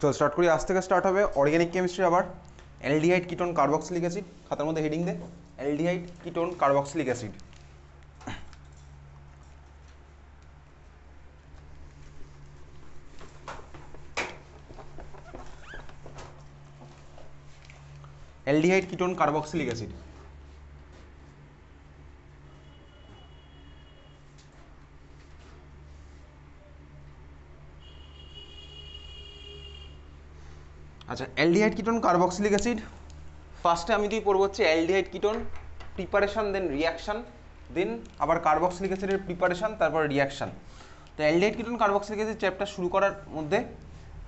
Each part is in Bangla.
চল স্টার্ট করি। আজ থেকে স্টার্ট হবে অর্গানিক কেমিস্ট্রি। আবার অ্যালডিহাইড কিটোন কার্বক্সিলিক অ্যাসিড, খাতার মধ্যে হেডিং দে aldehyde ketone carboxylic acid. Aldehyde ketone carboxylic acid. আচ্ছা, অ্যালডিহাইড কিটোন কার্বক্সিলিক অ্যাসিড ফার্স্টে আমি তুই পড়বো হচ্ছে aldehyde ketone preparation, then reaction, then আবার কার্বক্সিলিক অ্যাসিডের প্রিপারেশন, তারপর রিয়াকশান। তো aldehyde ketone carboxylic acid chapter শুরু করার মধ্যে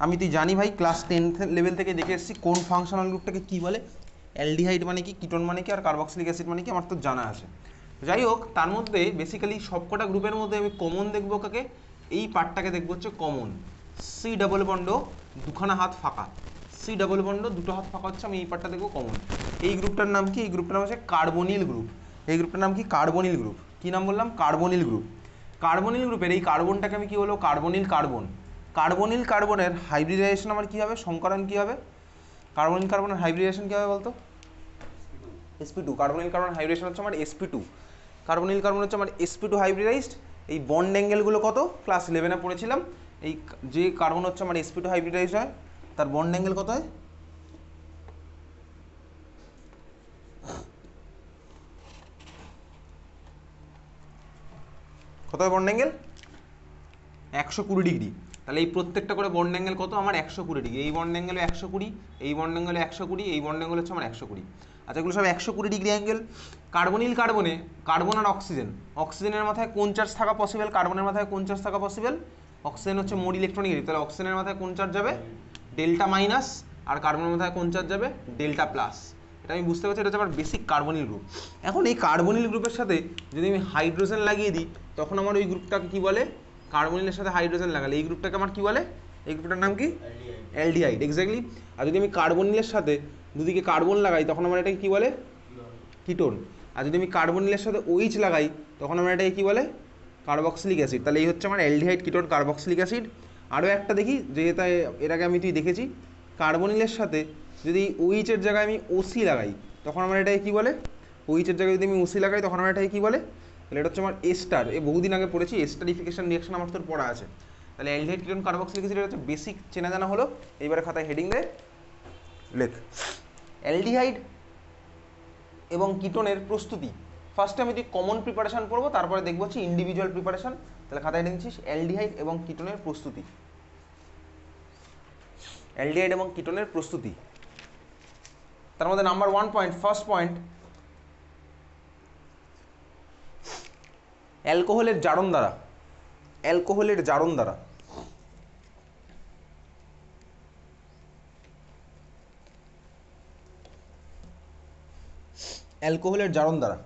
আমি তুই জানি ভাই ক্লাস 10 লেভেল থেকে দেখে এসেছি কোন ফাংশনাল গ্রুপটাকে কী বলে, অ্যালডিহাইড মানে কি, কিটোন মানে কি, আর কার্বক্সিলিক অ্যাসিড মানে কি আমার তো জানা আছে। যাই হোক, তার মধ্যে বেসিক্যালি সবকটা গ্রুপের মধ্যে আমি কমন দেখবো কাকে, এই পার্টটাকে দেখবো হচ্ছে কমন। সি ডাবল বন্ড দুখানা হাত ফাঁকা, সি ডাবল বন্ড দুটো হাত ফাঁকা হচ্ছে, আমি এই পার্টটা দেখবো কমন। এই গ্রুপটার নাম কি? এই গ্রুপটার নাম হচ্ছে কার্বনিল গ্রুপ। এই গ্রুপটার নাম কি? Carbonyl group. কি নাম বললাম? Carbonyl group. কার্বনিল গ্রুপের এই কার্বনটাকে আমি কি বলবো? Carbonyl carbon. কার্বনিল কার্বনের হাইব্রিডাইজেশন আমার কি হবে? সংকরণ কি হবে? কার্বনিল কার্বনের হাইব্রিডাইজেশন কি হবে বলতো? sp2। কার্বনিল কার্বন হাইব্রিডাইজেশন হচ্ছে আমার sp2। কার্বনিল কার্বন হচ্ছে আমার sp2 হাইব্রিডাইজড। এই বন্ড অ্যাঙ্গেলগুলো কত? ক্লাস 11-এ পড়েছিলাম। এই যে কার্বন হচ্ছে আমার sp2 হাইব্রিডাইজড হয়, তার বন্ড অ্যাঙ্গেল কত হয়? কত হয় বন্ড অ্যাঙ্গেল? 120 ডিগ্রি। তাহলে এই প্রত্যেকটা করে বন্ড অ্যাঙ্গেল কত আমার? 120 ডিগ্রি। এই বন্ড অ্যাঙ্গেলে 120, এই বন্ড অ্যাঙ্গেলে 120, এই বন্ড অ্যাঙ্গেল হচ্ছে আমার 120। আচ্ছা, এগুলো সব 120 ডিগ্রি অ্যাঙ্গেল। কার্বনিল কার্বনে কার্বন আর অক্সিজেন, অক্সিজেনের মাথায় কোন চার্জ থাকা পসিবল? কার্বনের মাথায় কোন চার্জ থাকা পসিবল? অক্সিজেন হচ্ছে মোড ইলেকট্রনিক। তাহলে অক্সিজেনের মাথায় কোন চার্জ যাবে? Delta minus. আর কার্বনের মাথায় কোন চার্জ যাবে? Delta plus. এটা আমি বুঝতে পারছি, এটা হচ্ছে আমার বেসিক কার্বনিল গ্রুপ। এখন এই কার্বনিল গ্রুপের সাথে যদি আমি হাইড্রোজেন লাগিয়ে দিই, তখন আমার ওই গ্রুপটাকে কি বলে? কার্বনিলের সাথে হাইড্রোজেন লাগালে এই গ্রুপটাকে আমার কি বলে? এই গ্রুপটার নাম কি? অ্যালডিহাইড। এক্স্যাক্টলি। আর যদি আমি কার্বনিলের সাথে দুদিকে কার্বন লাগাই, তখন আমার এটাকে কি বলে? কিটোন। আর যদি আমি কার্বনিলের সাথে OH লাগাই, তখন আমার এটাকে কি বলে? Carboxylic acid. তাহলে এই হচ্ছে আমার অ্যালডিহাইড কিটোন কার্বক্সিলিক অ্যাসিড। আরও একটা দেখি, যেটা এর আগে আমি তুই দেখেছি, কার্বনিলের সাথে যদি OH এর জায়গায় আমি OC লাগাই, তখন আমার এটাকে কি বলে? OH এর জায়গায় যদি আমি OC লাগাই, তখন আমার এটাকে কি বলে? তাহলে এটা হচ্ছে আমার এস্টার। এ বহুদিন আগে পড়েছি, এস্টারিফিকেশন রিঅ্যাকশন আমার তোর পড়া আছে। তাহলে অ্যালডিহাইড কিটোন কার্বক্সিলিক অ্যাসিড হচ্ছে বেসিক চেনা জানা হলো। এইবারে খাতায় হেডিং দে, লেখ অ্যালডিহাইড এবং কিটোনের প্রস্তুতি। ফার্স্টে আমি তুই কমন প্রিপারেশন পড়বো, তারপরে দেখবো হচ্ছে ইন্ডিভিজুয়াল প্রিপারেশন। তাহলে খাতায় নিচ্ছিস অ্যালডিহাইড এবং কিটোনের প্রস্তুতি। অ্যালডিহাইড এবং কিটোনের প্রস্তুতি, তার মধ্যে নাম্বার 1 পয়েন্ট, ফার্স্ট পয়েন্ট, অ্যালকোহলের জারণ দ্বারা। অ্যালকোহলের জারণ দ্বারা। অ্যালকোহলের জারণ দ্বারা।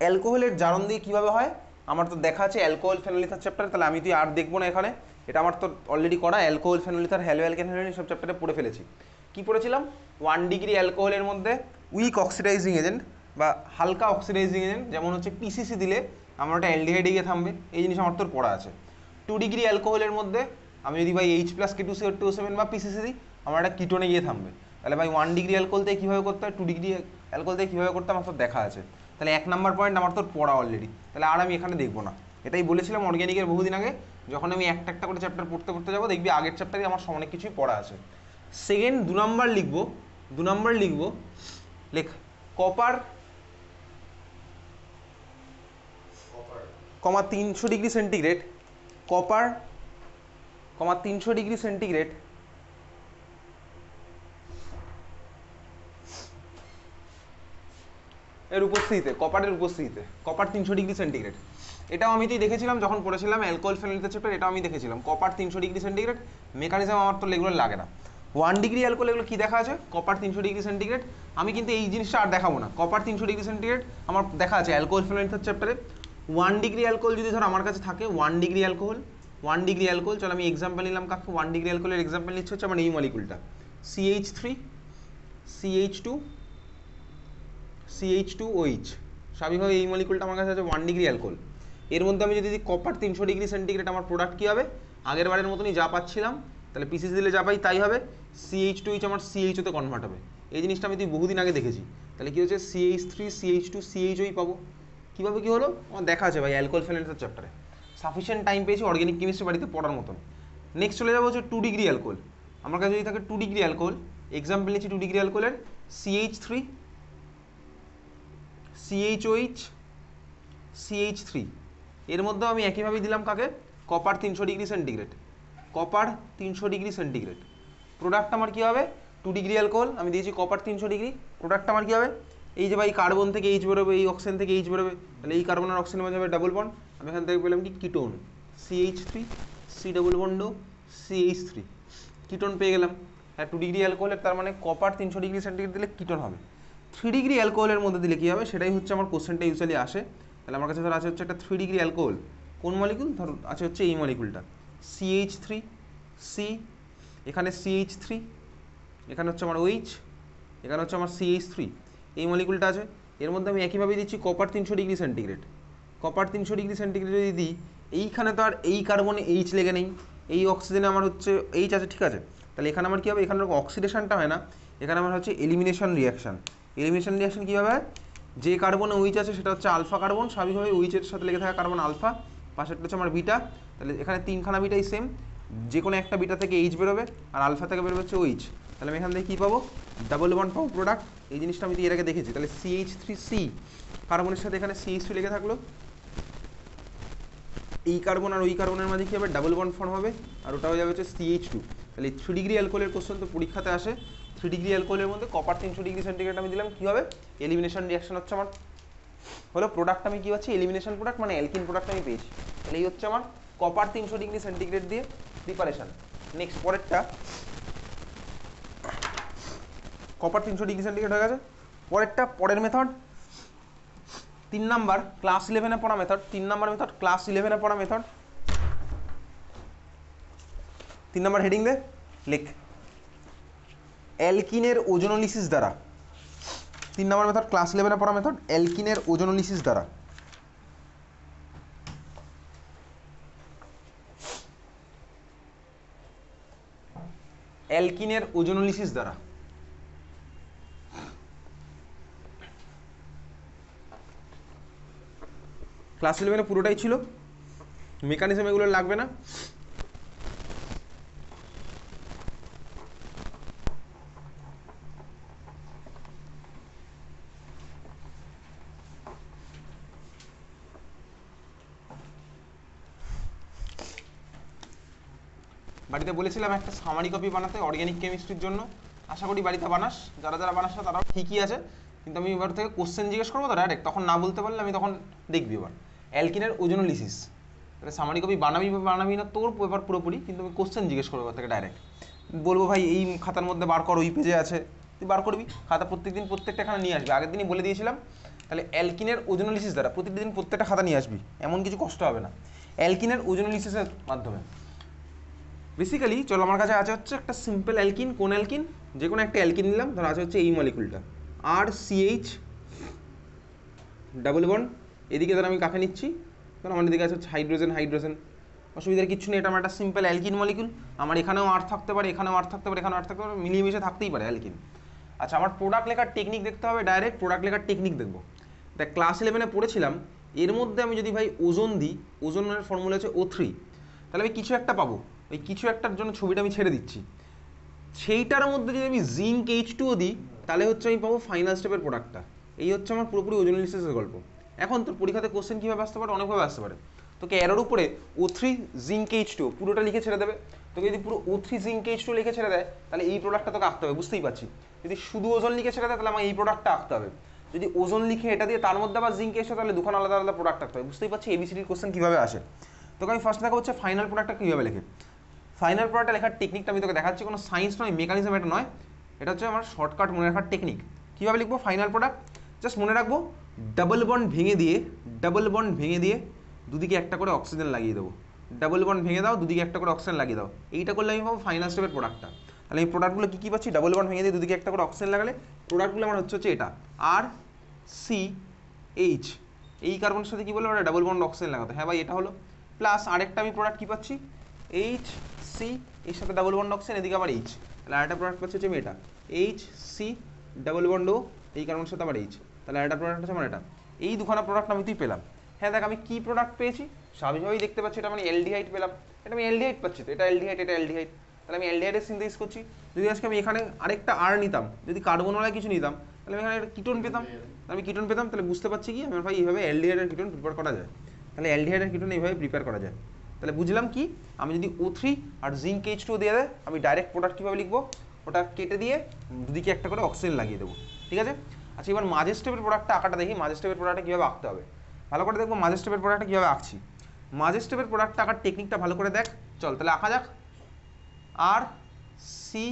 অ্যালকোহলের জারণ দিয়ে কীভাবে হয় আমার তো দেখা আছে অ্যালকোহল ফেনোলিথার চ্যাপ্টারে। তাহলে আমি তুই আর দেখবো না এখানে, এটা আমার তো অলরেডি করা। অ্যালকোহল ফেনোলিথার, হ্যালো অ্যালকেন হ্যালোজিন সব চ্যাপ্টারে পড়ে ফেলেছি। কী পড়েছিলাম? 1 ডিগ্রি অ্যালকোহলের মধ্যে উইক অক্সিডাইজিং এজেন্ট বা হালকা অক্সিডাইজিং এজেন্ট, যেমন হচ্ছে PCC দিলে আমার ওটা অ্যালডিহাইডে গিয়ে থামবে, এই জিনিস আমার তোর পড়া আছে। 2 ডিগ্রি অ্যালকোহলের মধ্যে আমি যদি ভাই H+K2CO7 বা PCC দিই, আমার একটা কিটোনে গিয়ে থামবে। তাহলে ভাই 1 ডিগ্রি অ্যালকোহল থেকে কীভাবে করতে হয়, 2 ডিগ্রি অ্যালকোহল থেকে কীভাবে করতে আমার তোর দেখা আছে। তাহলে 1 নাম্বার পয়েন্ট আমার তোর পড়া অলরেডি। তাহলে আর আমি এখানে দেখবো না। এটাই বলেছিলাম অর্গ্যানিকের বহুদিন আগে, যখন আমি একটা একটা করে চ্যাপ্টার পড়তে যাবো, দেখবি আগের চ্যাপ্টারে আমার অনেক কিছুই পড়া আছে। সেকেন্ড 2 নাম্বার লিখবো, 2 নাম্বার লিখবো, লেখ copper, 300 degree centigrade, copper, 300 degree centigrade এর উপস্থিতিতে, কপারের উপস্থিতিতে, কপার 300 ডিগ্রি সেন্টিগ্রেড। এটাও আমি তুই দেখেছিলাম যখন পড়েছিলাম অ্যালকোহল ফেনোলিথার চ্যাপ্টার, এটাও আমি দেখেছিলাম। কপার 300 ডিগ্রি সেন্টিগ্রেড, মেকানিজম আমার তো এগুলো লাগে না। 1 ডিগ্রি অ্যালকোহল এগুলো কী দেখা আছে? Copper 300 degree centigrade. আমি কিন্তু এই জিনিসটা আর দেখাবো না। কপার 300 ডিগ্রি সেন্টিগ্রেড আমার দেখা আছে অ্যালকোহল ফেনোলিথার চ্যাপ্টারে। 1 ডিগ্রি অ্যালকোহল যদি ধর আমার কাছে থাকে, 1 ডিগ্রি অ্যালকোহল, 1 ডিগ্রি অ্যালকোহল, চলো আমি এক্সাম্পল নিলাম কাকে? 1 ডিগ্রি অ্যালকোহলের এক্সাম্পল নিচ্ছে হচ্ছে আমার এই মলিকুলটা CH3 CH2 CH2OH। স্বাভাবিকভাবে এই মলিকুলটা আমার কাছে আছে 1 ডিগ্রি অ্যালকোহল। এর মধ্যে আমি যদি কপার 300 ডিগ্রি সেন্টিগ্রেড, আমার প্রোডাক্ট কী হবে? আগের বারের মতনই যা পাচ্ছিলাম তাহলে পিসিসি দিলে যা পাই তাই হবে, CH2H আমার CHO তে কনভার্ট হবে। এই জিনিসটা আমি বহুদিন আগে দেখেছি। তাহলে কি হচ্ছে CH3 CH2 CHOই পাবো। কীভাবে কী হলো আমার দেখা আছে ভাই অ্যালকোহল ফ্যালেন্সের চ্যাপ্টারে, সাফিসিয়েন্ট টাইম পেয়েছি অর্গ্যানিক কেমিস্ট্রি বাড়িতে পড়ার মতন। নেক্সট চলে যাবো হচ্ছে 2 ডিগ্রি অ্যালকোহল। আমার কাছে যদি থাকে 2 ডিগ্রি অ্যালকোহল, এক্সাম্পল নিচ্ছি 2 ডিগ্রি অ্যালকোহলের CH3 CHOH CH3, এর মধ্যেও আমি একইভাবেই দিলাম কাকে, copper 300 degree centigrade, copper 300 degree centigrade. Product আমার কী হবে 2 ডিগ্রি অ্যালকোহল, আমি দিয়েছি কপার 300 ডিগ্রি, প্রোডাক্ট আমার কী হবে, এই যে ভাই কার্বন থেকে এইচ বেরোবে, এই অক্সিজেন থেকে এইচ বেরোবে, তাহলে এই কার্বন আর অক্সিজেনের মাঝে হবে ডাবল বন্ড, আমি এখান থেকে পেলাম কি ketone CH3 C double bond CH3, ketone পেয়ে গেলাম। হ্যাঁ 2 ডিগ্রি অ্যালকোহলের তার মানে কপার 300 ডিগ্রি সেন্টিগ্রেড দিলে কিটোন হবে। 3 ডিগ্রি অ্যালকোহলের মধ্যে দিলে কী হবে সেটাই হচ্ছে আমার কোশ্চেনটা ইউজুয়ালি আসে। তাহলে আমার কাছে ধর আছে হচ্ছে একটা 3 ডিগ্রি অ্যালকোহল, কোন মলিকুল, ধর আছে হচ্ছে এই মলিকুলটা CH3 C, এখানে CH3, এখানে হচ্ছে আমার OH, এখানে হচ্ছে আমার CH3, এই মলিকুলটা আছে। এর মধ্যে আমি একইভাবে দিচ্ছি copper 300 degree centigrade, copper 300 degree centigrade যদি দিই, এইখানে তো আর এই কার্বনে এইচ লেগে নেই, এই অক্সিজেনে আমার হচ্ছে এইচ আছে, ঠিক আছে। তাহলে এখানে আমার কী হবে, এখানে অক্সিডেশনটা হয় না, এখানে আমার হচ্ছে এলিমিনেশন রিয়াকশান। এলিমিনেশন রিয়াকশান কীভাবে হয়, যে কার্বনে OH আছে সেটা হচ্ছে আলফা কার্বন, স্বাভাবিকভাবে OH-এর সাথে লেগে থাকা কার্বন আলফা, পাশেরটা হচ্ছে আমার বিটা, তাহলে এখানে 3খানা বিটাই সেম, যে কোনো একটা বিটা থেকে এইচ বেরোবে আর আলফা থেকে বেরোবে হচ্ছে OH, তাহলে আমি এখান থেকে কী পাবো, ডাবল বন্ড পাবো প্রোডাক্ট। এই জিনিসটা আমি এর আগে দেখেছি। তাহলে CH3C কার্বনের সাথে এখানে CH3 লেগে থাকলো, এই কার্বন আর ওই কার্বনের মাঝে কী হবে, ডাবল বন্ড ফর্ম হবে, আর ওটা হয়ে যাবে হচ্ছে CH2। তাহলে 3 ডিগ্রি অ্যালকোহলের কোশ্চেন তো পরীক্ষাতে আসে, 3 ডিগ্রি অ্যালকোহলের মধ্যে কপার 300 ডিগ্রি সেন্টিগ্রেড আমি দিলাম, কী হবে, এলিমিনেশন রিয়াকশন হচ্ছে আমার হলো প্রোডাক্ট, আমি কী পাচ্ছি, এলিমিনেশন প্রোডাক্ট মানে অ্যালকিন প্রোডাক্ট আমি পেয়েছি। তাহলে এই হচ্ছে আমার কপার 300 ডিগ্রি সেন্টিগ্রেড দিয়ে প্রিপারেশন। নেক্সট পরেরটা, কপার 300 ডিগ্রি সেন্টিগ্রেড হয়ে গেছে। পরেরটা, পরের মেথড 3 নাম্বার ক্লাস 11-এ পড়া মেথড, 3 নাম্বার মেথড ক্লাস 11-এ পড়া মেথড। 3 নাম্বার হেডিং দে লিখ, অ্যালকিনের ওজোনোলিসিস দ্বারা। 3 নাম্বার মেথড ক্লাস 11-এ পড়া মেথড, অ্যালকিনের ওজোনোলিসিস দ্বারা। অ্যালকিনের ওজোনোলিসিস দ্বারা ক্লাস 11-এ পুরোটাই ছিল, মেকানিজম এগুলো লাগবে না। বাড়িতে বলেছিলাম একটা সামারি কপি বানাতে অর্গ্যানিক কেমিস্ট্রির জন্য, আশা করি বাড়িতে বানাস, যারা যারা বানাস না তারাও ঠিকই আছে। কিন্তু আমি এবার থেকে কোশ্চেন জিজ্ঞেস করবো তো ডাইরেক্ট, তখন না বলতে পারলে আমি তখন দেখবি এবার অ্যালকিনের ওজোনোলিসিস, তাহলে সামারি কপি বানাবি বা বানাবি না তোর পেপার পুরোপুরি, কিন্তু আমি কোশ্চেন জিজ্ঞেস করবো এবার থেকে ডাইরেক্ট, বলবো ভাই এই খাতার মধ্যে বার কর, ওই পেজে আছে, তুই বার করবি, খাতা প্রত্যেকদিন প্রত্যেকটা খাতা নিয়ে আসবি, আগের দিনই বলে দিয়েছিলাম। তাহলে অ্যালকিনের ওজোনোলিসিস দ্বারা প্রতিদিন প্রত্যেকটা খাতা নিয়ে আসবি, এমন কিছু কষ্ট হবে না, অ্যালকিনের ওজোনোলিসিসের মাধ্যমে। বেসিক্যালি চলো আমার কাছে আছে হচ্ছে একটা সিম্পল অ্যালকিন, কোন অ্যালকিন, যে কোনো একটা অ্যালকিন নিলাম, ধর আছে হচ্ছে এই মলিকুলটা RCH ডাবল বন্ড, এদিকে ধর আমি কাকে নিচ্ছি, কারণ আমার এদিকে আছে হচ্ছে হাইড্রোজেন, হাইড্রোজেন, অসুবিধার কিছু নেই, এটা আমার একটা সিম্পল অ্যালকিন মলিকুল, আমার এখানেও আর থাকতে পারে, এখানেও আর থাকতে পারে, এখানেও আর থাকতে পারে, মিলিয়ে থাকতেই পারে অ্যালকিন। আচ্ছা আমার প্রোডাক্ট লেখার টেকনিক দেখতে হবে, ডাইরেক্ট প্রোডাক্ট লেখার টেকনিক দেখবো। দেখ ক্লাস 11-এ পড়েছিলাম, এর মধ্যে আমি যদি ভাই ওজন দিই, ওজনের ফর্মুলা হচ্ছে O3, তাহলে আমি কিছু একটা পাবো, ওই কিছু একটার জন্য ছবিটা আমি ছেড়ে দিচ্ছি, সেইটার মধ্যে যদি আমি জিঙ্ক H2O দিই, তাহলে হচ্ছে আমি পাবো ফাইনাল স্টেপের প্রোডাক্টটা। এই হচ্ছে আমার পুরোপুরি ওজোনোলিসিসের গল্প। এখন তোর পরীক্ষাতে কোশ্চেন কীভাবে আসতে পারে, অনেকভাবে আসতে পারে। তোকে এরোর উপরে O3 জিঙ্ক H2O পুরোটা লিখে ছেড়ে দেবে, তোকে যদি পুরো O3 জিঙ্ক H2O লিখে ছেড়ে দেয়, তাহলে এই প্রোডাক্টটা তোকে আঁকতে হবে, বুঝতেই পারছি। যদি শুধু ওজন লিখে ছেড়ে দেয়, তাহলে আমার এই প্রোডাক্টটা আঁকতে হবে। যদি ওজন লিখে এটা দিয়ে তার মধ্যে আবার জিঙ্ক H2O, তাহলে দুখানা আলাদা আলাদা প্রোডাক্ট আঁকতে হবে, বুঝতেই পারছি এবিসিডির কোশ্চেন কীভাবে আসে। তোকে আমি ফার্স্ট দেখা হচ্ছে ফাইনাল প্রোডাক্টটা কীভাবে লেখে। ফাইনাল প্রোডাক্টটা লেখার টেকনিকটা আমি তোকে দেখাচ্ছি, কোনো সায়েন্স নয়, মেকানিজম এটা নয়, এটা হচ্ছে আমার শর্টকাট মনে রাখার টেকনিক। কীভাবে লিখবো ফাইনাল প্রোডাক্ট, জাস্ট মনে রাখবো ডাবল বন্ড ভেঙে দিয়ে দুদিকে একটা করে অক্সিজেন লাগিয়ে দেবো, ডাবল বন্ড ভেঙে দাও, দুদিকে একটা করে অক্সিজেন লাগিয়ে দাও, এইটা করলে আমি পাবো ফাইনাল স্টেপের প্রোডাক্টটা। তাহলে এই প্রোডাক্টগুলো কী কী পাচ্ছি, ডাবল বন্ড ভেঙে দিয়ে দুদিকে একটা করে অক্সিজেন লাগালে প্রোডাক্টগুলো আমার হচ্ছে এটা RCH, এই কার্বনের সাথে কী বলবো, ডাবল বন্ড অক্সিজেন লাগাতে, হ্যাঁ ভাই এটা হলো। প্লাস আরেকটা আমি প্রোডাক্ট কী পাচ্ছি, এইচ সি, এর সাথে ডাবল বন্ড অক্সিজেন, এদিকে আবার এইচ, তাহলে আরেকটা প্রোডাক্ট পাচ্ছি হচ্ছে আমি এটা এইচ সি ডাবল বন্ড ও, এই কার্বনের সাথে আবার এইচ, তাহলে আরেকটা প্রোডাক্ট হচ্ছে আমার এটা। এই দুখানা প্রোডাক্ট আমি তুই পেলাম। হ্যাঁ দেখ আমি কি প্রোডাক্ট পেয়েছি, স্বাভাবিকভাবেই দেখতে পাচ্ছি এটা মানে এলডিহাইড পেলাম, এটা আমি এলডিহাইড পাচ্ছি, তো এটা এলডিহাইড, এটা এলডিহাইড, তাহলে আমি এলডিহাইডের সিনথেসিস করছি। যদি আজকে আমি এখানে আরেকটা আর নিতাম, যদি কার্বনওয়ালা কিছু নিতাম, তাহলে আমি এখানে একটা কিটোন পেতাম, আমি কিটোন পেতাম, তাহলে বুঝতে পারছি কি আমার ভাই এইভাবে এলডিহাইডের কিটোন প্রিপেয়ার করা যায়, তাহলে এলডিহাইডের কিটোন এইভাবে প্রিপেয়ার করা যায়। তাহলে বুঝলাম কি, আমি যদি O3 আর জিঙ্ক H2 দিয়ে দেয়, আমি ডাইরেক্ট প্রোডাক্ট কীভাবে লিখবো, ওটা কেটে দিয়ে দুদিকে একটা করে অক্সিজেন লাগিয়ে দেবো, ঠিক আছে। আচ্ছা এবার মাঝের স্টেপের প্রোডাক্টটা আঁকাটা দেখি, মাঝের স্টেপের প্রোডাক্টটা কীভাবে আঁকতে হবে, ভালো করে দেখবো মাঝের স্টেপের প্রোডাক্টটা কীভাবে আঁকছি। মাঝের স্টেপের প্রোডাক্টটা আঁকার টেকনিকটা ভালো করে দেখ, চল তাহলে আঁকা যাক। আর সি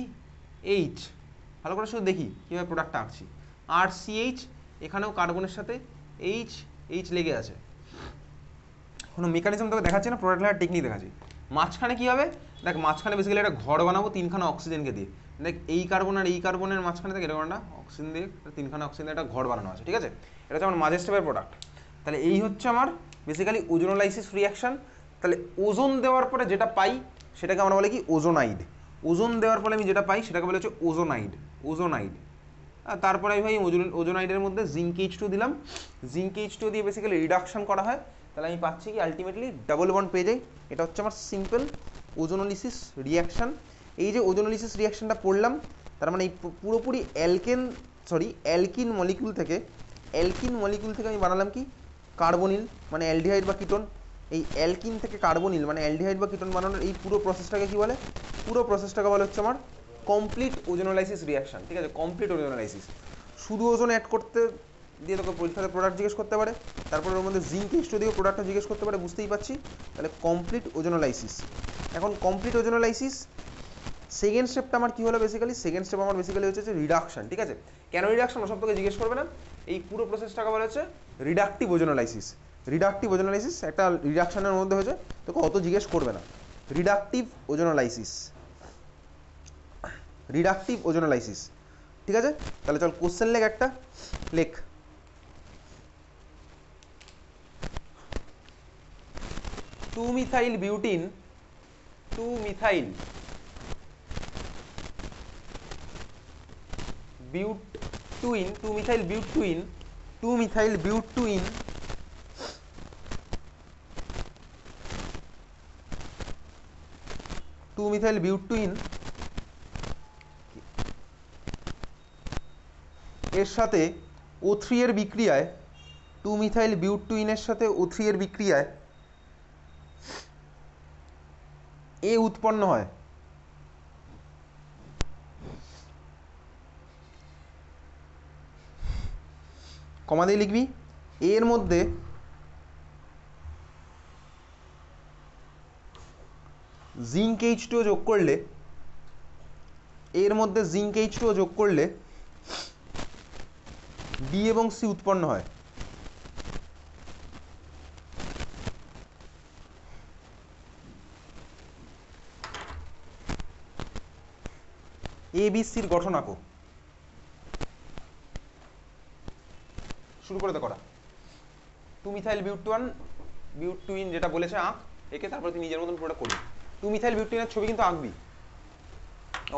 এইচ, ভালো করে শুধু দেখি কীভাবে প্রোডাক্টটা আঁকছি। আর সি এইচ, এখানেও কার্বনের সাথে এইচ এইচ লেগে আছে, কোনো মেকানিজম তোকে দেখাচ্ছি না, প্রোডাক্ট লেখার টেকনিক দেখাচ্ছি। মাঝখানে কী হবে দেখ, মাঝখানে বেসিক্যালি একটা ঘর বানাবো তিনখানা অক্সিজেনকে দিয়ে, দেখ এই কার্বন আর এই কার্বনের মাঝখানে দেখ এরকম একটা অক্সিজেন দিয়ে তিনখানা অক্সিজেন দিয়ে একটা ঘর বানানো আছে, ঠিক আছে। এটা হচ্ছে আমার মাঝের স্টেপের প্রোডাক্ট। তাহলে এই হচ্ছে আমার বেসিক্যালি ওজোনোলাইসিস রিয়াকশন। তাহলে ওজোন দেওয়ার পরে যেটা পাই সেটাকে আমরা বলে কি ওজোনাইড, ওজোন দেওয়ার পরে আমি যেটা পাই সেটাকে বলে হচ্ছে ওজোনাইড, ওজোনাইড। আর তারপরে আমি ভাই ওজোনাইডের মধ্যে জিঙ্ক H2 দিলাম, জিঙ্ক H2 দিয়ে বেসিক্যালি রিডাকশন করা হয়, তাহলে আমি পাচ্ছি কি আলটিমেটলি ডাবল বন্ড পেয়ে যাই। এটা হচ্ছে আমার সিম্পল ওজোনোলিসিস রিয়াকশন। এই যে ওজোনোলিসিস রিয়াকশনটা পড়লাম, তার মানে এই পুরোপুরি অ্যালকিন মলিকিউল থেকে আমি বানালাম কি কার্বনিল, মানে অ্যালডিহাইড বা কিটোন। এই অ্যালকিন থেকে কার্বনিল মানে অ্যালডিহাইড বা কিটোন বানানোর এই পুরো প্রসেসটাকে কি বলে, পুরো প্রসেসটাকে বলে হচ্ছে আমার কমপ্লিট ওজোনোলাইসিস রিয়াকশন, ঠিক আছে, কমপ্লিট ওজোনোলাইসিস। শুধু ওজন অ্যাড করতে দিয়ে তোকে পরীক্ষাতে প্রোডাক্ট জিজ্ঞেস করতে পারে, তারপরে ওর মধ্যে জিঙ্ক H2 দিয়েও প্রোডাক্টটা জিজ্ঞেস করতে পারে, বুঝতেই পারছি। তাহলে কমপ্লিট ওজোনোলাইসিস, এখন কমপ্লিট ওজোনোলাইসিস সেকেন্ড স্টেপটা আমার কী হলো, বেসিক্যালি সেকেন্ড স্টেপ আমার বেসিক্যালি হচ্ছে রিডাকশন, ঠিক আছে। কেন রিডাকশন ওসব তোকে জিজ্ঞেস করবে না, এই পুরো প্রসেসটাকে বলা হচ্ছে রিডাকটিভ ওজোনোলাইসিস। রিডাকটিভ ওজোনোলাইসিস একটা রিডাকশনের মধ্যে হয়েছে, তোকে অত জিজ্ঞেস করবে না। রিডাকটিভ ওজোনোলাইসিস, রিডাকটিভ ওজোনোলাইসিস, ঠিক আছে। তাহলে চল কোশ্চেন লেখ একটা, লেখ 2-মিথাইল বিউটিন 2-মিথাইল বিউটুইন 2-মিথাইল বিউটুইন 2-মিথাইল বিউটুইন টু-মিথাইল বিউটুইন এর সাথে O3 এর বিক্রিয়ায়, 2-মিথাইল বিউটুইনের সাথে O3 এর বিক্রিয়ায় এ উৎপন্ন হয়। কমা দিয়ে লিখবি, এর মধ্যে জিঙ্ক H2 যোগ করলে, এর মধ্যে জিঙ্ক H2 যোগ করলে বি এবং সি উৎপন্ন হয়। এ বি সির গঠন আঁকো, শুরু করে দে করা। 2-মিথাইল বিউটুইন যেটা বলেছে আঁক, একে তারপরে তুই নিজের মতন পুরোটা করবি। 2-মিথাইল বিউটুইনের ছবি কিন্তু আঁকবি,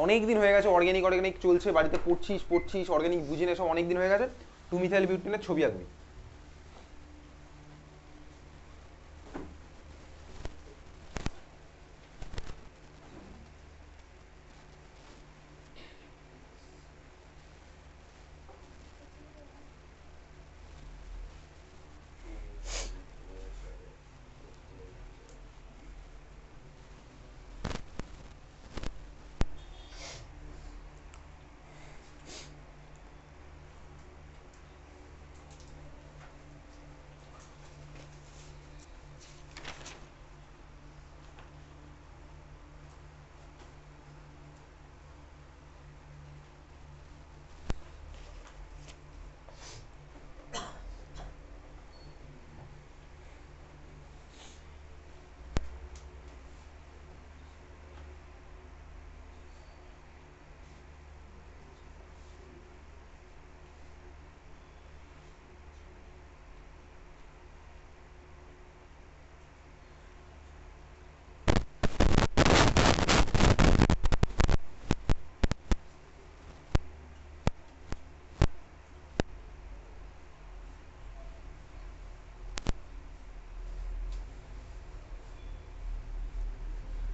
অনেক দিন হয়ে গেছে অর্গানিক চলছে, বাড়িতে পড়ছিস অর্গানিক বুঝি না, সব অনেক দিন হয়ে গেছে, 2-মিথাইল বিউটুইনের ছবি আঁকবি।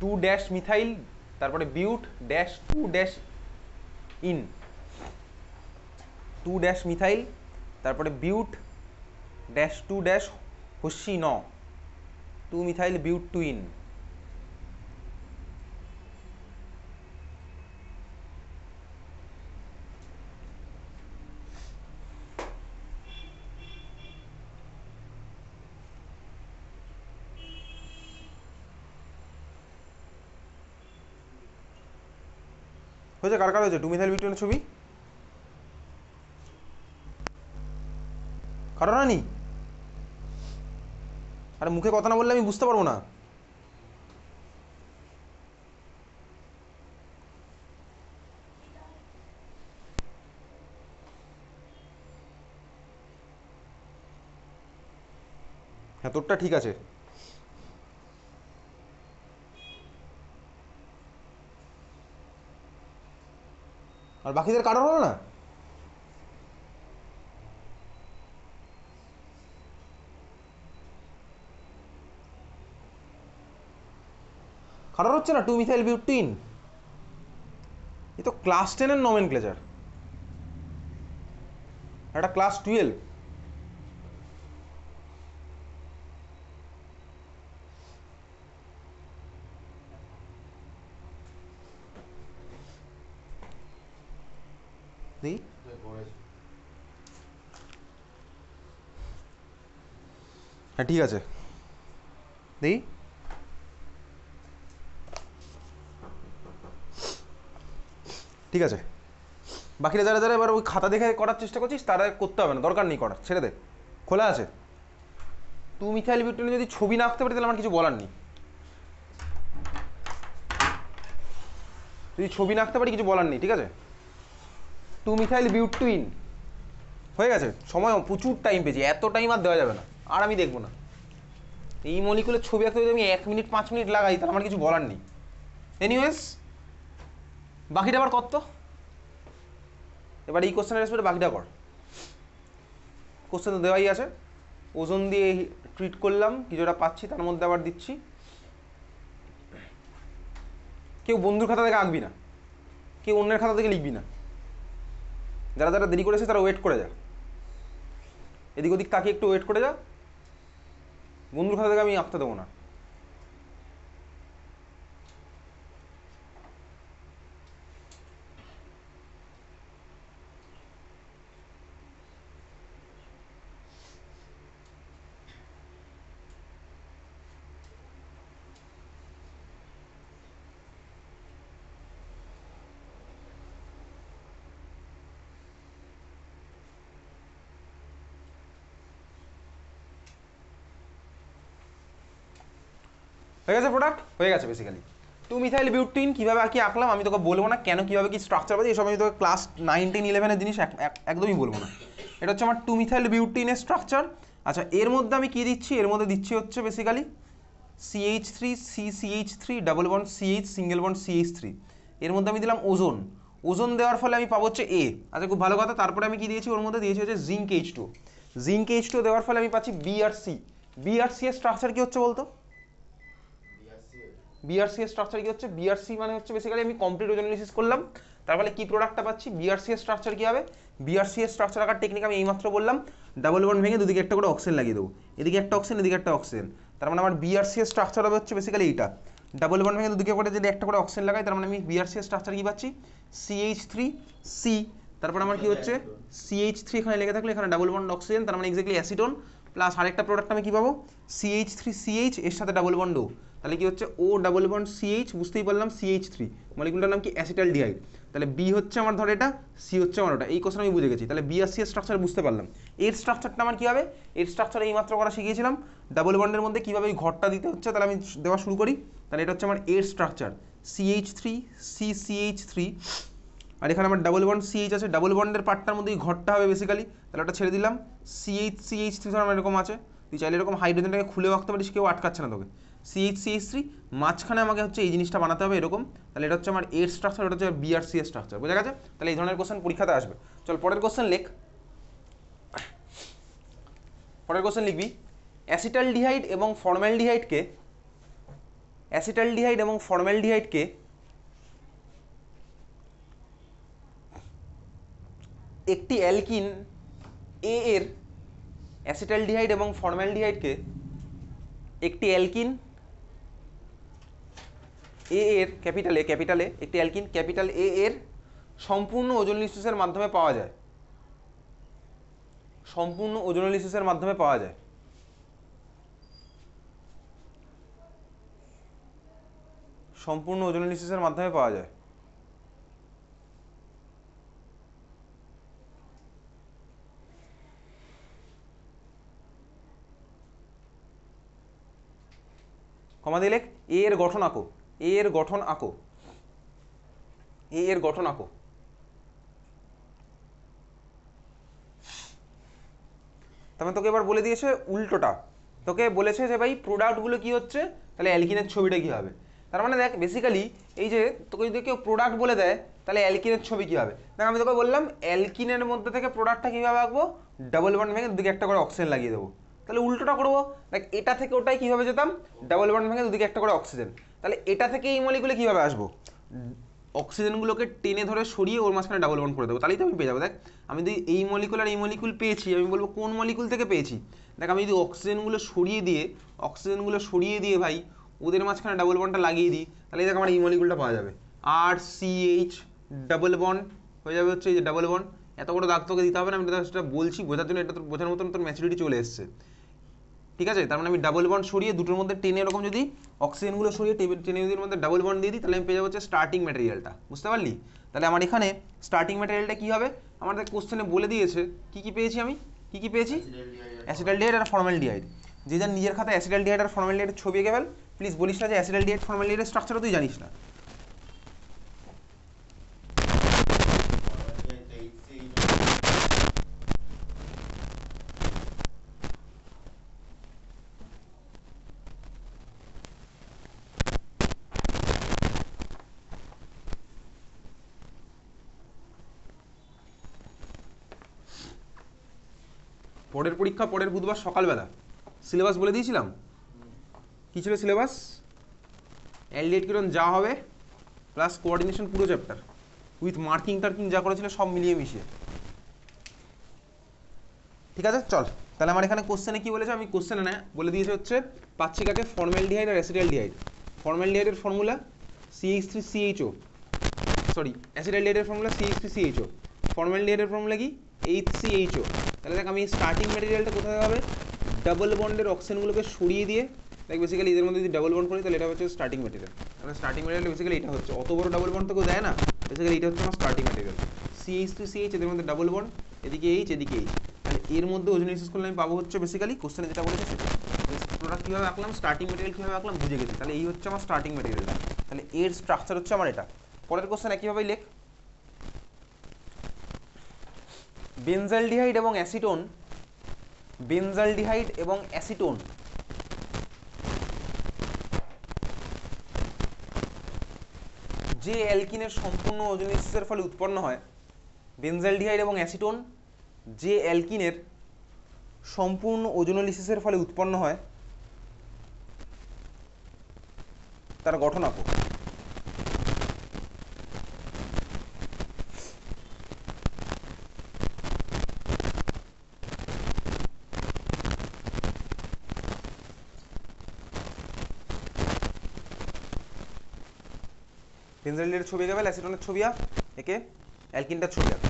টু ড্যাশ মিথাইল, তারপরে but dash two dash yne, two dash methyl, তারপরে বিউট ড্যাশ টু ড্যাশ হস্যি ন, two methyl but two yne. হয়েছে? কার কার হয়েছে টু মিথাইল বিউটেনের ছবি? কারো হয়নি? আরে মুখে কথা না বললে আমি বুঝতে পারবো না। হ্যাঁ, তোরটা ঠিক আছে। আর বাকিদের কারোর হলো না? কারোর হচ্ছে না টু মিথাইল বিউটিন? এ তো ক্লাস 10-এর নমেনক্লেচার, একটা ক্লাস 12। দেখি হ্যাঁ ঠিক আছে, দেখি ঠিক আছে। বাকিরা যারা যারা এবার ওই খাতা দেখে করার চেষ্টা করছিস তারা করতে হবে না, দরকার নেই করার, ছেড়ে দে, খোলা আছে। টু মিথাইল বিউটেনে যদি ছবি না আঁকতে পারি তাহলে আমার কিছু বলার নেই। যদি ছবি না আঁকতে পারি কিছু বলার নেই, ঠিক আছে? টু মিথাইল বিউটুইন হয়ে গেছে। সময় প্রচুর টাইম পেয়েছি, এত টাইম আর দেওয়া যাবে না, আর আমি দেখবো না। এই মলিকুলের ছবি আঁকতে যদি আমি 1 মিনিট 5 মিনিট লাগাই তাহলে আমার কিছু বলার নেই। এনিওয়েজ বাকিটা আবার কত, এবার এই কোশ্চেনের রেসপেক্টে বাকিটা কর। কোশ্চেন তো দেওয়াই আছে, ওজন দিয়ে ট্রিট করলাম, কিছুটা পাচ্ছি, তার মধ্যে আবার দিচ্ছি। কেউ বন্ধুর খাতা থেকে আঁকবি না, কেউ অন্যের খাতা থেকে লিখবি না। যারা যারা দেরি করেছে তারা ওয়েট করে যা, এদিক ওদিক তাকিয়ে একটু ওয়েট করে যা, বন্ধুর খাতা থেকে আমি আঁকতে দেবো না। হয়ে গেছে প্রোডাক্ট, হয়ে গেছে বেসিক্যালি। টু মিথাইল বিউটিন কীভাবে আর কি আঁকলাম আমি তোকে বলবো না, কেন কীভাবে কি স্ট্রাকচার পাচ্ছি এসব আমি তোকে ক্লাস 9, 10, 11-এর জিনিস একদমই বলবো না। এটা হচ্ছে আমার টু মিথাইল বিউটিনের স্ট্রাকচার। আচ্ছা, এর মধ্যে আমি কী দিচ্ছি? এর মধ্যে দিচ্ছি হচ্ছে basically CH3 CCH3 double bond CH single bond CH3। এর মধ্যে আমি দিলাম ওজোন। ওজোন দেওয়ার ফলে আমি পাবো হচ্ছে A। আচ্ছা, খুব ভালো কথা। তারপরে আমি কি দিয়েছি? ওর মধ্যে দিয়েছি হচ্ছে জিঙ্ক H2। জিঙ্ক H2 দেওয়ার ফলে আমি পাচ্ছি B আর C। B আর C এর স্ট্রাকচার কি হচ্ছে বলতো? বিআরসি এর স্ট্রাকচার কি হচ্ছে? বিআরসি মানে হচ্ছে বেসিক্যালি আমি কমপ্লিট ওজন অ্যানালিসিস করলাম, তার ফলে কি প্রোডাক্টটা পাচ্ছি? বিআরসি এর স্ট্রাকচার কি হবে? বিআরসি এর স্ট্রাকচার আকার টেকনিক আমি এইমাত্র বললাম, ডাবল বন্ড ভেঙে দুদিকে একটা করে অক্সিজেন লাগিয়ে দেবো, এদিকে একটা অক্সিজেন এদিকে একটা অক্সিজেন। তার মানে আমার বিআরসি এর স্ট্রাকচার হবে হচ্ছে বেসিক্যালি এইটা, ডাবল বন্ড ভেঙে দুদিকে করে যদি একটা করে অক্সিজেন লাগাই তার মানে আমি বিআরসি এর স্ট্রাকচার কি পাচ্ছি? CH3C। তারপর আমার কি হচ্ছে? CH3 এখানে লেগে থাকলে এখানে ডাবল বন্ড অক্সিজেন, তার মানে এক্স্যাক্টলি অ্যাসিডন, প্লাস আরেকটা প্রোডাক্ট আমি কি পাবো? CH3CH এর সাথে ডাবল বন্ড ও, তাহলে কি হচ্ছে? ও ডাবল বন্ড CH, বুঝতেই পারলাম CH3, মলিকুলটার নাম কি? অ্যাসিটালডিহাইড। তাহলে বি হচ্ছে আমার ধর এটা, সি হচ্ছে আমার ওটা। এই কোশ্চেন আমি বুঝে গেছি, তাহলে বি আর সি এর স্ট্রাকচার বুঝতে পারলাম। এর স্ট্রাকচারটা আমার কি হবে? এর স্ট্রাকচার এইমাত্র করা শিখিয়েছিলাম, ডাবল বন্ডের মধ্যে কীভাবে ওই ঘরটা দিতে হচ্ছে। তাহলে আমি দেওয়া শুরু করি। তাহলে এটা হচ্ছে আমার এর স্ট্রাকচার, CH3 CCH3, আর এখানে আমার ডাবল বন্ড CH আছে, ডাবল বন্ডের পার্টটার মধ্যে এই ঘরটা হবে বেসিক্যালি। তাহলে ওটা ছেড়ে দিলাম, CH3 ধর আমার এরকম আছে, তুই চাইলে এরকম হাইড্রোজেনটাকে খুলেও রাখতে পারিস, কেউ আটকাচ্ছে না তোকে। CH3 মাঝখানে আমাকে হচ্ছে এই জিনিসটা বানাতে হবে এরকম। তাহলে এটা হচ্ছে আমার এর স্ট্রাকচার, এটা হচ্ছে বিআরসি এর স্ট্রাকচার, বোঝা গেছে? তাহলে এই ধরনের কোশ্চেন পরীক্ষাতে আসবে। চল পরের কোশ্চেন লেখ। পরের কোশ্চেন লিখবি, অ্যাসিটালডিহাইড এবং ফর্মালডিহাইডকে অ্যাসিটালডিহাইড এবং ফর্মালডিহাইডকে একটি অ্যালকিন এ এর অ্যাসিটালডিহাইড এবং ফর্মালডিহাইডকে একটি অ্যালকিন এ এর ক্যাপিটালে একটি অ্যালকিন ক্যাপিটাল এ এর সম্পূর্ণ ওজোনোলিসিসের মাধ্যমে পাওয়া যায়, সম্পূর্ণ ওজোনোলিসিসের মাধ্যমে পাওয়া যায়। সম্পূর্ণ ওজোনোলিসিসের মাধ্যমে পাওয়া যায়। কমা দিলে এ এর গঠন আঁকো, এ এর গঠন আঁকো, এ এর গঠন আঁকো। তবে তোকে এবার বলে দিয়েছে উল্টোটা, তোকে বলেছে যে ভাই প্রোডাক্টগুলো কি হচ্ছে, তাহলে অ্যালকিনের ছবিটা কি হবে। তার মানে দেখ বেসিক্যালি এই যে তোকে যদি কেউ প্রোডাক্ট বলে দেয় তাহলে অ্যালকিনের ছবি কি হবে। দেখ আমি তোকে বললাম অ্যালকিনের মধ্যে থেকে প্রোডাক্টটা কীভাবে আঁকবো, ডাবল বন্ড ভেঙে দুদিকে একটা করে অক্সিজেন লাগিয়ে দেবো। তাহলে উল্টোটা করবো, দেখ এটা থেকে ওটাই কীভাবে যেতাম, ডাবল বন্ড ভেঙে দুদিকে একটা করে অক্সিজেন। তাহলে এটা থেকে এই মলিকুলে কীভাবে আসবো, অক্সিজেনগুলোকে টেনে ধরে সরিয়ে ওর মাঝখানে ডাবল বন্ড করে দেবো, তাহলেই তো আমি পেয়ে যাবো। দেখ আমি যদি এই মলিকুল আর এই মলিকুল পেয়েছি, আমি বলবো কোন মলিকুল থেকে পেয়েছি। দেখ আমি যদি অক্সিজেনগুলো সরিয়ে দিয়ে ভাই ওদের মাঝখানে ডাবল বন্ডটা লাগিয়ে দিই, তাহলে দেখ আমার এই মলিকুলটা পাওয়া যাবে, আর CH ডাবল বন্ড হয়ে যাবে হচ্ছে এই যে ডাবল বন্ড। এত বড় দাগ তোকে দিতে হবে না, আমি সেটা বলছি বোঝার জন্য, এটা তোর বোঝার মতন তোর ম্যাচুরিটি চলে এসছে, ঠিক আছে। তার মানে আমি ডাবল বন্ড সরিয়ে দুটোর মধ্যে টেনে এরকম যদি অক্সিজেনগুলো সরিয়ে টেনে যদি মধ্যে ডাবল বন্ড দিয়ে দিই, তাহলে আমি পেয়ে যাবো হচ্ছে স্টার্টিং ম্যাটেরিয়ালটা, বুঝতে পারলি। তাহলে আমার এখানে স্টার্টিং ম্যাটেরিয়ালটা কী হবে, আমাদের কোশ্চেনে বলে দিয়েছে কী কী পেয়েছি আমি, কী কী পেয়েছি, অ্যাসিটালডিহাইড আর ফর্মালডিহাইড। যে যার নিজের খাতায় অ্যাসিটালডিহাইড আর ফর্মালডিহাইডের ছবি এঁকে ফেল, প্লিজ বলিস না যে অ্যাসিটালডিহাইড ফর্মালডিহাইডের স্ট্রাকচারও তুই জানিস না। পরের পরীক্ষা পরের বুধবার সকালবেলা, সিলেবাস বলে দিয়েছিলাম কী ছিল সিলেবাস, অ্যালডিহাইড কিরণ যা হবে প্লাস কোঅর্ডিনেশন পুরো চ্যাপ্টার উইথ মার্কিং টার্কিং যা করেছিল সব মিলিয়ে মিশিয়ে, ঠিক আছে। চল তাহলে আমার এখানে কোশ্চেনে কি বলেছে, আমি কোশ্চেনে না বলে দিয়েছে হচ্ছে পাচ্ছি কাকে, ফর্মালডিহাইড আর অ্যাসিটালডিহাইড। ফর্মালডিহাইডের ফর্মুলা CH3CHO, সরি অ্যাসিটালডিহাইডের ফর্মুলা CH3CHO, ফর্মালডিহাইডের ফর্মুলা কি HCHO। তাহলে দেখ আমি স্টার্টিং ম্যাটেরিয়ালটা কোথায় হবে, ডাবল বন্ডের অক্সিজেনগুলোকে সরিয়ে দিয়ে, দেখ বেসিক্যালি এদের মধ্যে যদি ডাবল বন্ড করি তাহলে এটা হচ্ছে স্টার্টিং ম্যাটেরিয়াল। তাহলে স্টার্টিং ম্যাটেরিয়াল বেসিক্যালি এটা হচ্ছে, অত বড় ডাবল বন্ড তো কেউ দেয় না, বেসিক্যালি এটা হচ্ছে আমার স্টার্টিং ম্যাটেরিয়াল। CH3CH এদের মধ্যে ডাবল বন্ড, এদিকে H এদিকে H, তাহলে এর মধ্যে ওজোনোলাইসিস করলে আমি পাবো হচ্ছে বেসিক্যালি কোশ্চেনে যেটা বলেছে সেটা। প্রোডাক্ট কীভাবে আঁকলাম, স্টার্টিং ম্যাটেরিয়াল কীভাবে আঁকলাম বুঝে গেছি, তাহলে এই হচ্ছে আমার স্টার্টিং ম্যাটেরিয়ালটা। তাহলে এর স্ট্রাকচার হচ্ছে আমার এটা। পরের কোশ্চেন একইভাবেই লেখ, বেনজালডিহাইড এবং অ্যাসিটোন, বেনজালডিহাইড এবং অ্যাসিটোন যে অ্যালকিনের সম্পূর্ণ ওজোনোলাইসিসের ফলে উৎপন্ন হয়, বেনজালডিহাইড এবং অ্যাসিটোন যে অ্যালকিনের সম্পূর্ণ ওজোনোলাইসিসের ফলে উৎপন্ন হয় তার গঠন আঁকো। বেনজালডিহাইডের ছবি এঁকে ফেল, অ্যাসিটোনের ছবি আঁক, একে অ্যালকিনটার ছবি আঁক।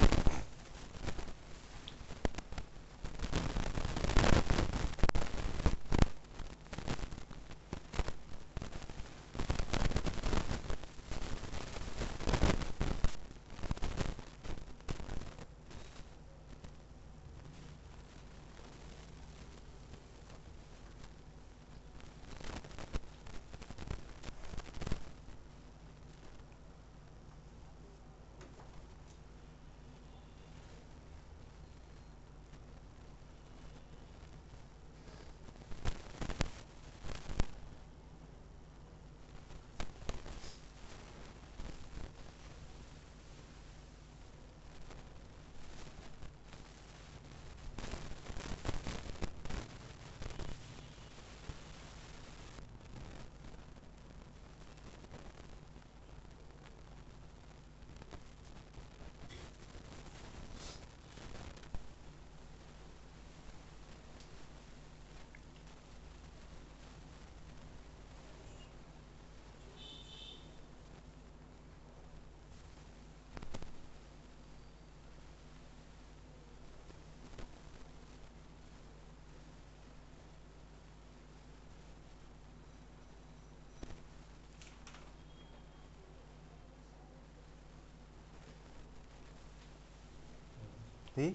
দেখি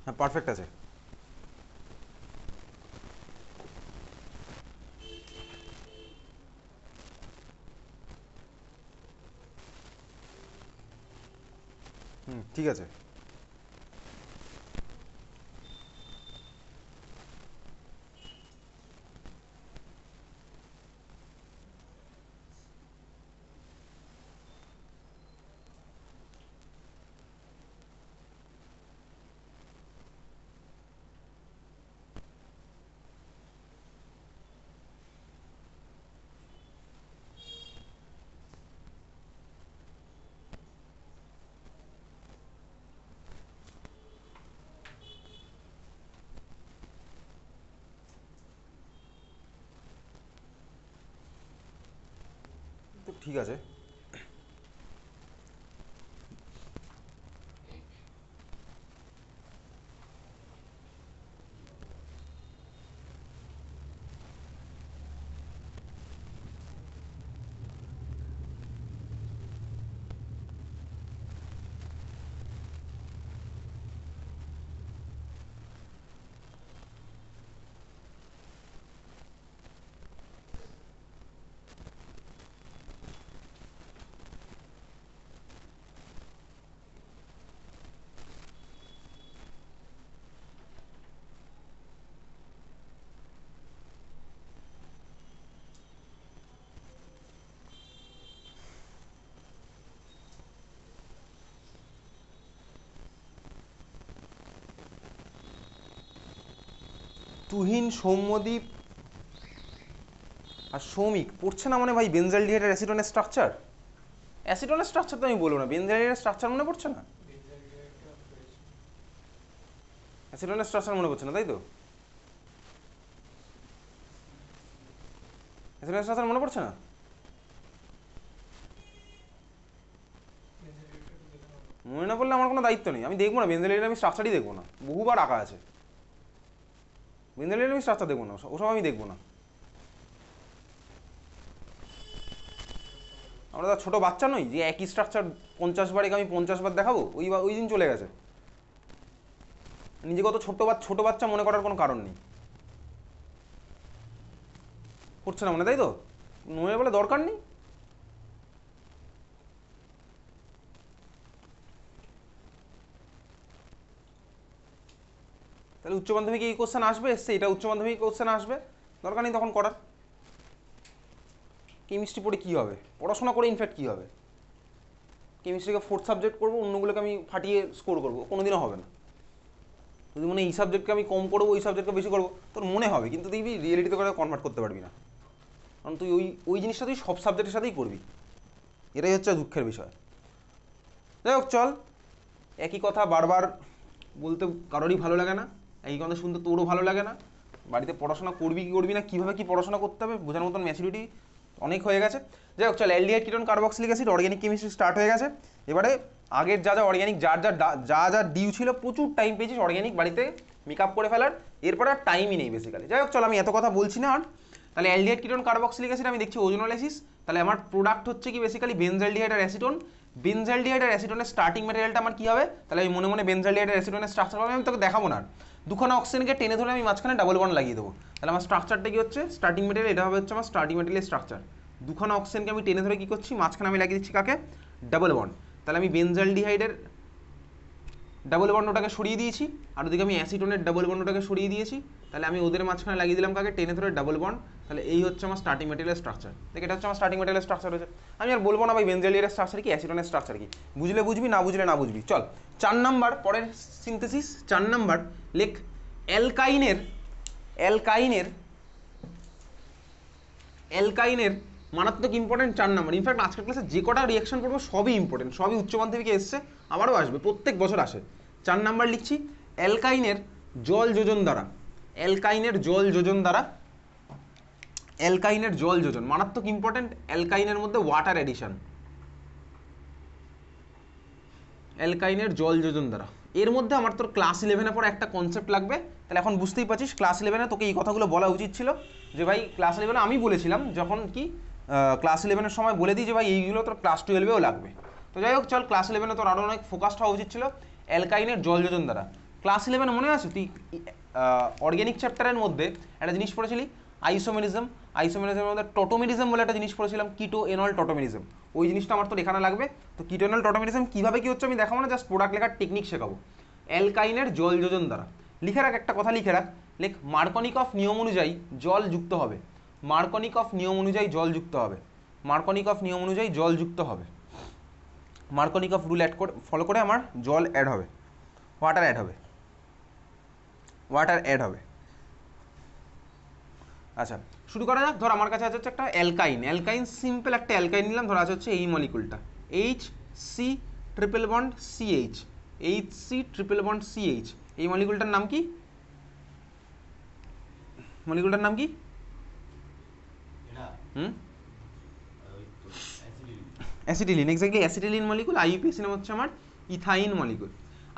হ্যাঁ পারফেক্ট আছে। ঠিক আছে। তো ঠিক আছে, তুহিন, সৌম্যদীপ আর সৌমিক পড়ছে না মানে ভাই বেনজালডিহাইড আর অ্যাসিটনের স্ট্রাকচার। অ্যাসিটনের স্ট্রাকচার তো আমি বলবো না, বেনজালডিহাইডের স্ট্রাকচার মনে পড়ছে না, অ্যাসিটনের স্ট্রাকচার মনে পড়ছে না, তাই তো? অ্যাসিটনের স্ট্রাকচার মনে পড়ছে না? মনে না পড়লে আমার কোনো দায়িত্ব নেই, আমি দেখবো না বেনজালডিহাইড, আমি স্ট্রাকচারই দেখবো না, বহুবার আঁকা আছে বেনজালডিহাইড, আমি স্ট্রাকচার দেখবো না, ওসব আমি দেখবো না। আমরা তো ছোটো বাচ্চা নই যে একই স্ট্রাকচার 50 বার আমি 50 বার দেখাবো, ওই দিন চলে গেছে। নিজেকে অত ছোট বাচ্চা মনে করার কোনো কারণ নেই। পড়ছে না মনে, তাই তো? মনে বলে দরকার নেই। তাহলে উচ্চ মাধ্যমিকে এই কোশ্চেন আসবে, এসছে এটা উচ্চ মাধ্যমিক কোশ্চেন আসবে, দরকার নেই তখন করার। কেমিস্ট্রি পড়ে কী হবে, পড়াশোনা করে ইনফ্যাক্ট কী হবে? কেমিস্ট্রিকে 4th সাবজেক্ট করবো, অন্যগুলোকে আমি ফাটিয়ে স্কোর করবো, কোনোদিনও হবে না। যদি মনে এই সাবজেক্টকে আমি কম করবো, ওই সাবজেক্টকে বেশি করবো, তোর মনে হবে, কিন্তু দেখবি রিয়েলিটিতে করে কনভার্ট করতে পারবি না, কারণ তুই ওই জিনিসটা তুই সব সাবজেক্টের সাথেই করবি। এটাই হচ্ছে দুঃখের বিষয়। যাই হোক চল, একই কথা বারবার বলতে কারোরই ভালো লাগে না, একই কথা শুনতে তোরও ভালো লাগে না। বাড়িতে পড়াশোনা করবি কি করবি না, কীভাবে কী পড়াশোনা করতে হবে বোঝার মতন ম্যাচুরিটি অনেক হয়ে গেছে। যাই হোক চল, aldehyde ketone carboxylic acid organic chemistry start হয়ে গেছে। এবারে আগের যা অর্গ্যানিক যা ডিউ ছিল, প্রচুর টাইম পেয়েছিস অর্গ্যানিক বাড়িতে মেকআপ করে ফেলার, এরপরে আর টাইমই নেই বেসিক্যালি। যাই হোক চল, আমি এত কথা বলছি না আর। তাহলে অ্যালডিহাইড কিটোন কার্বক্সিলিক অ্যাসিড আমি দেখছি ওজোনোলাইসিস, তাহলে আমার প্রোডাক্ট হচ্ছে কি বেসিক্যালি বেনজালডিহাইড আর অ্যাসিটোন। বেনজালডিহাইড আর অ্যাসিটোনের স্টার্টিং ম্যাটেরিয়ালটা আমার কি হবে, তাহলে আমি মনে মনে বেনজালডিহাইড আর অ্যাসিটোনের স্ট্রাকচার হবে, আমি তোকে দেখাবো না। দুখানা অক্সিজেনকে টেনে ধরে আমি মাঝখানে ডাবল বন্ড লাগিয়ে দেবো, তাহলে আমার স্ট্রাকচারটা কি হচ্ছে, স্টার্টিং ম্যাটেরিয়াল, এটা হবে হচ্ছে আমার স্টার্টিং ম্যাটেরিয়াল স্ট্রাকচার। দুখানা অক্সিজেনকে আমি টেনে ধরে কি করছি, মাঝখানে আমি লাগিয়ে দিচ্ছি কাকে, ডাবল বন্ড। তাহলে আমি বেনজালডিহাইডের ডাবল বন্ডটাকে সরিয়ে দিয়েছি, আর ওদিকে আমি অ্যাসিটোনের ডাবল বন্ডটাকে সরিয়ে দিয়েছি, তাহলে আমি ওদের মাঝখানে লাগিয়ে দিলাম কাকে, টেনে ধরে ডাবল বন্ড। তাহলে এই হচ্ছে আমার স্টার্টিং ম্যাটেরিয়াল স্ট্রাকচার। দেখ, এটা হচ্ছে আমার স্টার্টিং ম্যাটেরিয়াল স্ট্রাকচার হয়েছে। আমি আর বলবো না ভাই বেনজালডিহাইডের স্ট্রাকচার কি, অ্যাসিটোনের স্ট্রাকচার কি, বুঝলে বুঝবি, না বুঝলে না বুঝবি। চল 4 নাম্বার পরের সিনথেসিস, 4 নাম্বার লেখ অ্যালকাইনের মারাত্মক ইম্পর্টেন্ট 4 নাম্বার। ইনফ্যাক্ট আজকের ক্লাসে যে কটা রিয়াকশন পড়বো সবই ইম্পর্টেন্ট, সবই উচ্চ মাধ্যমিকে এসছে, আবারও আসবে, প্রত্যেক বছর আসে। 4 নাম্বার লিখছি, অ্যালকাইনের জল যোজন দ্বারা, অ্যালকাইনের জল যোজন মারাত্মক ইম্পর্টেন্ট। অ্যালকাইনের মধ্যে ওয়াটার এডিশন, অ্যালকাইনের জল যোজন দ্বারা। এর মধ্যে আমার তোর ক্লাস 11-এ পর একটা কনসেপ্ট লাগবে, তাহলে এখন বুঝতেই পারছিস ক্লাস 11-এ তোকে এই কথাগুলো বলা উচিত ছিল, যে ভাই ক্লাস 11-এ আমি বলেছিলাম যখন কি, ক্লাস 11-এর সময় বলে দিই যে ভাই এইগুলো তোর ক্লাস 12-এও লাগবে। তো যাই হোক চল, ক্লাস 11-এ তোর আরও অনেক ফোকাসড হওয়া উচিত ছিল অ্যালকাইনের জল যোজন দ্বারা। ক্লাস 11 মনে আছে তুই অর্গ্যানিক চ্যাপ্টারের মধ্যে একটা জিনিস পড়েছিলি আইসোমেরিজম, আইসোমেরিজমের মধ্যে টোটোমেরিজম বলে একটা জিনিস পড়েছিলাম, কিটো এনল টোটোমেরিজম। ওই জিনিসটা আমার তোর এখানে লাগবে। তো কিটো এনল টোটোমেরিজম কীভাবে কী হচ্ছে আমি দেখাবো না, জাস্ট প্রোডাক্ট লেখার টেকনিক শেখাবো অ্যালকাইনের জল যোজন দ্বারা। লিখে রাখ, একটা কথা লিখে রাখ, লেখ মার্কনিক অফ নিয়ম অনুযায়ী জল যুক্ত হবে, মার্কনিক অফ নিয়ম অনুযায়ী জল যুক্ত হবে, মার্কনিক অফ নিয়ম অনুযায়ী জল যুক্ত হবে, মার্কনিক অফ রুল অ্যাড করে ফলো করে আমার জল অ্যাড হবে, ওয়াটার অ্যাড হবে, ওয়াটার অ্যাড হবে। আচ্ছা শুরু করা যাক। ধর আমার কাছে আছে হচ্ছে একটা অ্যালকাইন, অ্যালকাইন সিম্পল একটা অ্যালকাইন নিলাম, ধর আছে হচ্ছে এই মলিকুলটা H C triple bond CH, H C triple bond CH. এই মলিকুলটার নাম কি, মলিকুলটার নাম কি? Acetylene, exactly acetylene molecule. IUPAC নাম হচ্ছে আমার ইথাইন মলিকুল।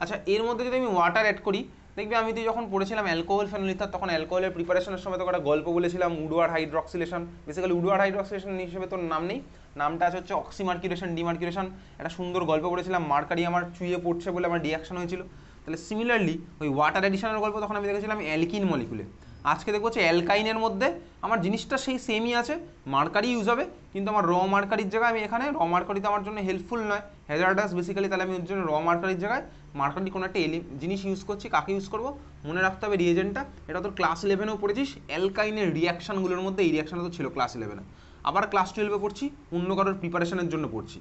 আচ্ছা এর মধ্যে যদি আমি ওয়াটার অ্যাড করি, দেখবি আমি তুই যখন পড়েছিলাম অ্যালকোহল ফেনল ইথার, তখন অ্যালকোহলের প্রিপারেশনের সময় তো একটা গল্প বলেছিলাম Woodward hydroxylation. Basically Woodward hydroxylation হিসেবে তোর নাম নেই, নামটা আছে হচ্ছে অক্সিমার্কিউরেশন ডিমার্কিউরেশন। একটা সুন্দর গল্প পড়েছিলাম, মার্কারি আমার চুইয়ে পড়ছে বলে আমার রিয়াকশন হয়েছিল। তাহলে সিমিলারলি ওই ওয়াটার এডিশনের গল্প তখন আমি দেখেছিলাম অ্যালকিন মলিকুলে। আজকে দেখবো হচ্ছে অ্যালকাইনের মধ্যে আমার জিনিসটা সেই সেমই আছে, মার্কারি ইউজ হবে, কিন্তু আমার র মার্কারির জায়গায় আমি এখানে র মার্কারিতে আমার জন্য হেল্পফুল নয়, হ্যাজার্ডাস বেসিক্যালি, তাহলে আমি ওর জন্য র মার্কারির জায়গায় মার্কারি কোনো একটা জিনিস ইউজ করছি। কাকে ইউজ করবো মনে রাখতে হবে, রিয়েজেন্টটা। এটা তোর ক্লাস 11-এও পড়েছিস, অ্যালকাইনের রিয়াকশানগুলোর মধ্যে এই রিয়াকশানটা তো ছিল ক্লাস 11-এ, আবার ক্লাস 12-এ পড়ছি, অন্য কারোর প্রিপারেশনের জন্য পড়ছি।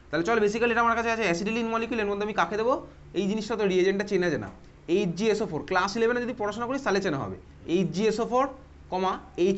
তাহলে চল বেসিক্যালি এটা আমার কাছে আছে অ্যাসিটিলিন মলিকুল, এর মধ্যে আমি কাকে দেবো, এই জিনিসটা তো রিয়েজেন্টটা চেনা যায় না, HgSO4। ক্লাস 11-এ যদি পড়াশোনা করিস তাহলে চেনা হবে, HgSO4, এইচ